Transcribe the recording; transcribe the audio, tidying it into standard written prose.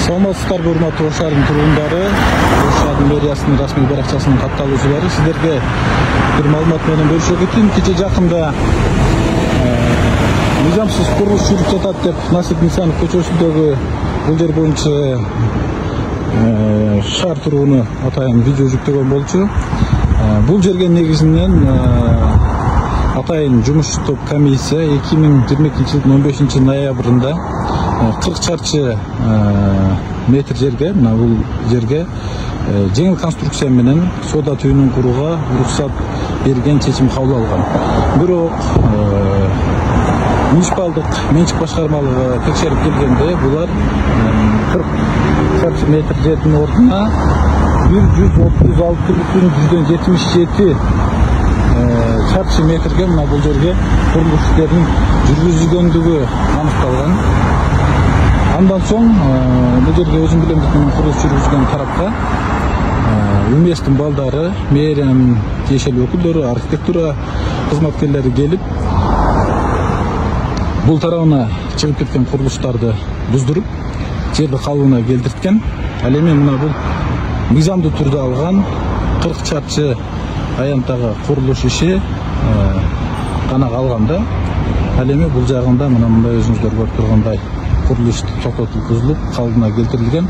Саламатсыздарбы, урматтуу Ош шаарынын тургундары, Ош шаарынын мэриясынын расмий баракчасынын катталуучулары, сиздерге бир маалымат менен бөлүшө кетейин. Кече жакында мыйзамсыз курулуш жүрүп жатат деп Насип Нисанов көчөсүндөгү бул жер боюнча шаар тургуну атайын видео жүктөгөн болчу. Бул жерге негизинен атайын жумуш топ комиссия 2022 жылдын 15 ноябрында 40 чарчы метр жерге, бул жерге жеңил конструкция менен соода түйүнүн курууга уруксат берген чечим кабыл алган. Бирок муниципалдык менчик башкармалыгы текшерип келгенде булар 40 чарчы метр жердин ордуна 136,77 чарчы метрге бул жерге курулуш иштерин жүргүзүлгөндүгү аныкталган. Андан соң бул жерге өзүм билемдик менен курулуш жүргүзгөн тарапка УМСтин балдары, мэриянын тиешелүү өкүлдөрү, архитектура кызматкерлери келип, бул тарабына чыгып кеткен курулуштарды буздуруп, жерди калыбына келтирткен. Ал эми мына бул мыйзамдуу түрдө алган 40 чарчы аянттагы курулуш иши гана калганда. Ал эми бул жагында мына мындай өзүңүздөр көрүп тургандай курулуш токтотулуп, бузулуп, калыбына келтирилген.